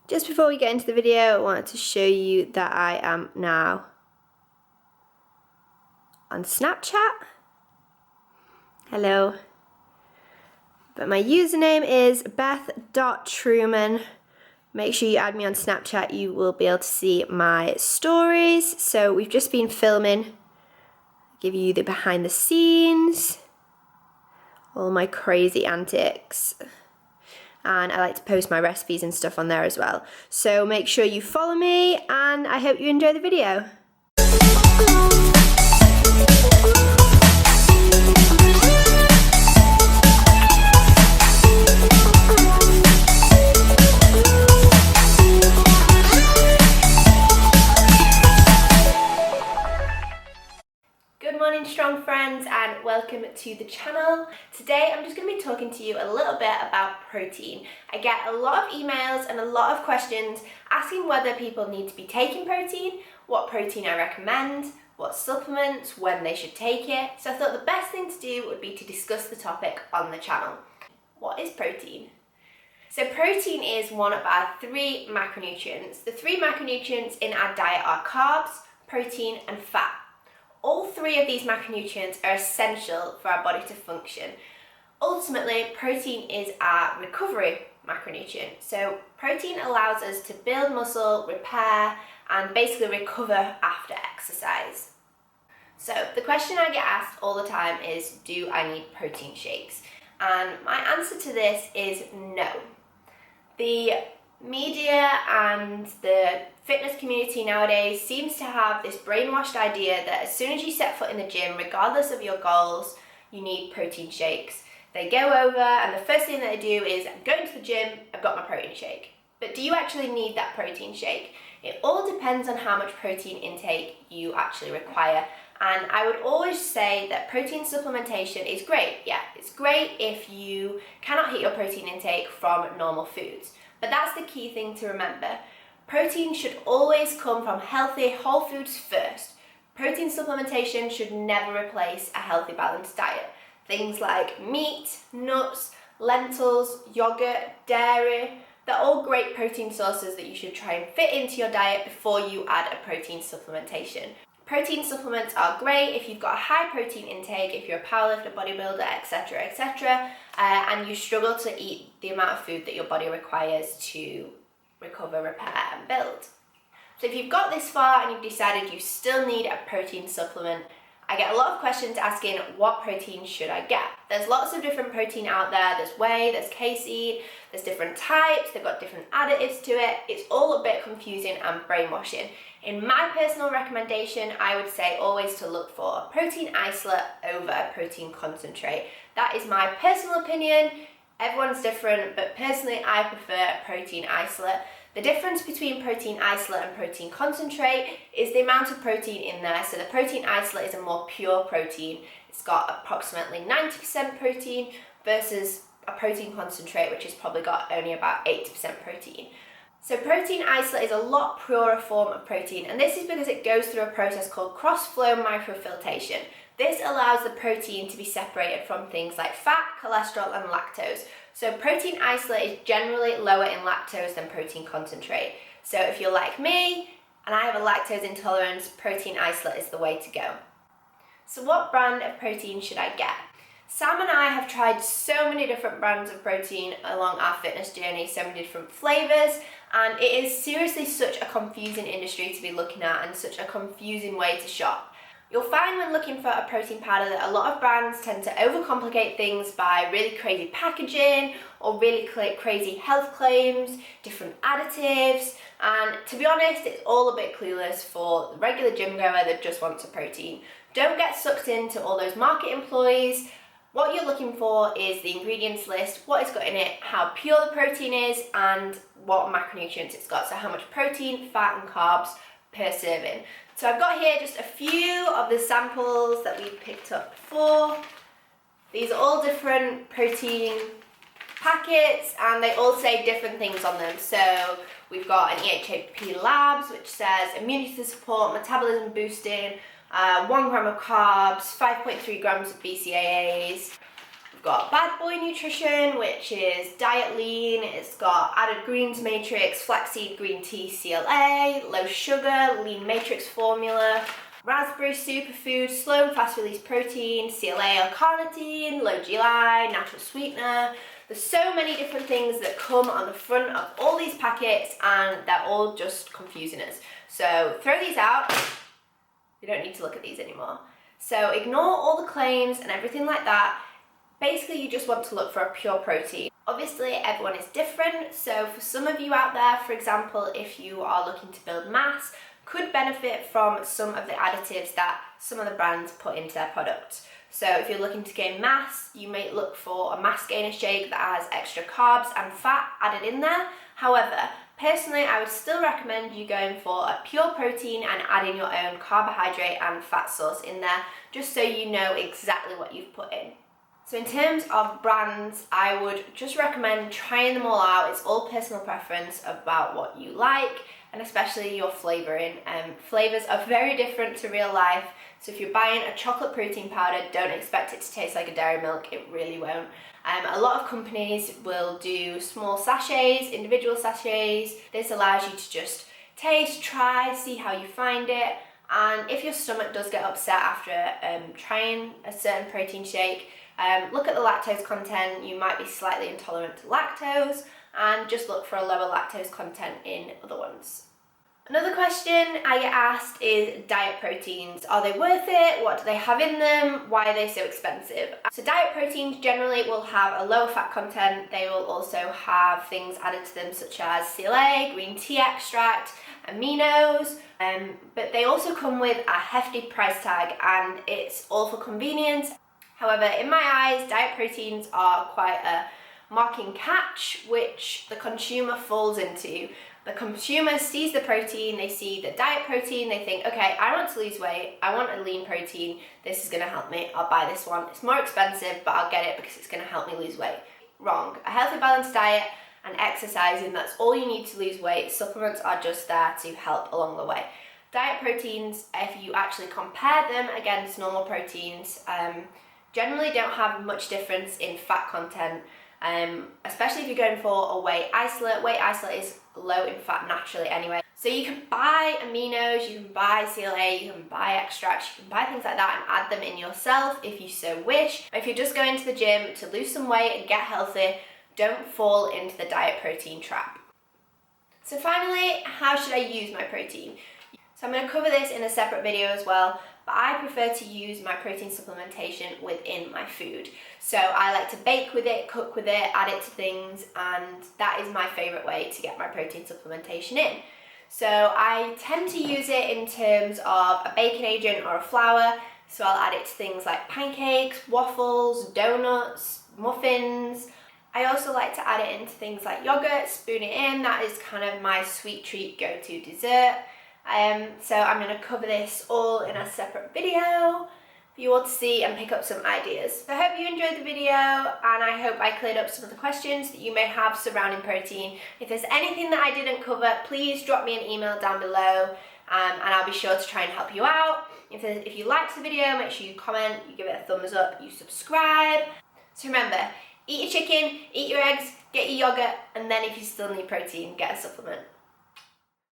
Just before we get into the video, I wanted to show you that I am now on Snapchat. Hello. But my username is beth.truman. Make sure you add me on Snapchat, you will be able to see my stories. So we've just been filming, give you the behind the scenes, all my crazy antics. And I like to post my recipes and stuff on there as well. So make sure you follow me and I hope you enjoy the video. Good morning, strong friends, and welcome to the channel. Today I'm just going to be talking to you a little bit about protein. I get a lot of emails and a lot of questions asking whether people need to be taking protein, what protein I recommend, what supplements, when they should take it. So I thought the best thing to do would be to discuss the topic on the channel. What is protein? So protein is one of our three macronutrients. The three macronutrients in our diet are carbs, protein, and fat. All three of these macronutrients are essential for our body to function. Ultimately, protein is our recovery macronutrient. So protein allows us to build muscle, repair, and basically recover after exercise. So the question I get asked all the time is, do I need protein shakes? And my answer to this is no. The media and the fitness community nowadays seems to have this brainwashed idea that as soon as you set foot in the gym, regardless of your goals, you need protein shakes. They go over and the first thing that they do is, I'm going to the gym, I've got my protein shake. But do you actually need that protein shake? It all depends on how much protein intake you actually require. And I would always say that protein supplementation is great. Yeah, it's great if you cannot hit your protein intake from normal foods. But that's the key thing to remember. Protein should always come from healthy whole foods first. Protein supplementation should never replace a healthy balanced diet. Things like meat, nuts, lentils, yogurt, dairy, they're all great protein sources that you should try and fit into your diet before you add a protein supplementation. Protein supplements are great if you've got a high protein intake, if you're a powerlifter, bodybuilder, etc., and you struggle to eat the amount of food that your body requires to recover, repair, and build. So if you've got this far and you've decided you still need a protein supplement, I get a lot of questions asking, what protein should I get? There's lots of different protein out there. There's whey, there's casein, there's different types, they've got different additives to it. It's all a bit confusing and brainwashing. In my personal recommendation, I would say always to look for a protein isolate over a protein concentrate. That is my personal opinion. Everyone's different, but personally I prefer protein isolate. The difference between protein isolate and protein concentrate is the amount of protein in there. So the protein isolate is a more pure protein. It's got approximately 90% protein versus a protein concentrate, which has probably got only about 80% protein. So protein isolate is a lot purer form of protein, and this is because it goes through a process called cross-flow microfiltration. This allows the protein to be separated from things like fat, cholesterol, and lactose. So protein isolate is generally lower in lactose than protein concentrate. So if you're like me, and I have a lactose intolerance, protein isolate is the way to go. So what brand of protein should I get? Sam and I have tried so many different brands of protein along our fitness journey, so many different flavours, and it is seriously such a confusing industry to be looking at and such a confusing way to shop. You'll find when looking for a protein powder that a lot of brands tend to overcomplicate things by really crazy packaging or really crazy health claims, different additives, and to be honest, it's all a bit clueless for the regular gym goer that just wants a protein. Don't get sucked into all those market employees. What you're looking for is the ingredients list, what it's got in it, how pure the protein is, and what macronutrients it's got, so how much protein, fat, and carbs per serving. So I've got here just a few of the samples that we picked up before. These are all different protein packets and they all say different things on them. So we've got an EHAP Labs which says immunity support, metabolism boosting, 1 gram of carbs, 5.3 grams of BCAAs. We've got Bad Boy Nutrition, which is diet lean. It's got added greens matrix, flaxseed green tea CLA, low sugar, lean matrix formula, raspberry superfood, slow and fast release protein, CLA L-carnitine, low GI, natural sweetener. There's so many different things that come on the front of all these packets, and they're all just confusing us. So throw these out. You don't need to look at these anymore. So ignore all the claims and everything like that. Basically, you just want to look for a pure protein. Obviously, everyone is different. So for some of you out there, for example, if you are looking to build mass, could benefit from some of the additives that some of the brands put into their products. So if you're looking to gain mass, you may look for a mass gainer shake that has extra carbs and fat added in there. However, personally, I would still recommend you going for a pure protein and adding your own carbohydrate and fat source in there, just so you know exactly what you've put in. So in terms of brands, I would just recommend trying them all out. It's all personal preference about what you like, and especially your flavouring. Flavours are very different to real life, so if you're buying a chocolate protein powder, don't expect it to taste like a dairy milk. It really won't. A lot of companies will do small sachets, individual sachets. This allows you to just taste, try, see how you find it, and if your stomach does get upset after trying a certain protein shake, look at the lactose content. You might be slightly intolerant to lactose, and just look for a lower lactose content in other ones. Another question I get asked is diet proteins. Are they worth it? What do they have in them? Why are they so expensive? So diet proteins generally will have a lower fat content. They will also have things added to them such as CLA, green tea extract, aminos, but they also come with a hefty price tag, and it's all for convenience. However, in my eyes, diet proteins are quite a marketing catch, which the consumer falls into. The consumer sees the protein, they see the diet protein, they think, okay, I want to lose weight, I want a lean protein, this is going to help me, I'll buy this one. It's more expensive, but I'll get it because it's going to help me lose weight. Wrong. A healthy, balanced diet and exercising, that's all you need to lose weight. Supplements are just there to help along the way. Diet proteins, if you actually compare them against normal proteins, generally don't have much difference in fat content. Especially if you're going for a whey isolate. Whey isolate is low in fat naturally anyway. So you can buy aminos, you can buy CLA, you can buy extracts, you can buy things like that and add them in yourself if you so wish. If you're just going to the gym to lose some weight and get healthy, don't fall into the diet protein trap. So finally, how should I use my protein? So I'm going to cover this in a separate video as well, but I prefer to use my protein supplementation within my food. So I like to bake with it, cook with it, add it to things, and that is my favourite way to get my protein supplementation in. So I tend to use it in terms of a baking agent or a flour, so I'll add it to things like pancakes, waffles, donuts, muffins. I also like to add it into things like yogurt, spoon it in. That is kind of my sweet treat go-to dessert. So I'm going to cover this all in a separate video for you all to see and pick up some ideas. So I hope you enjoyed the video, and I hope I cleared up some of the questions that you may have surrounding protein. If there's anything that I didn't cover, please drop me an email down below, and I'll be sure to try and help you out. If you liked the video, make sure you comment, you give it a thumbs up, you subscribe. So remember, eat your chicken, eat your eggs, get your yogurt, and then if you still need protein, get a supplement.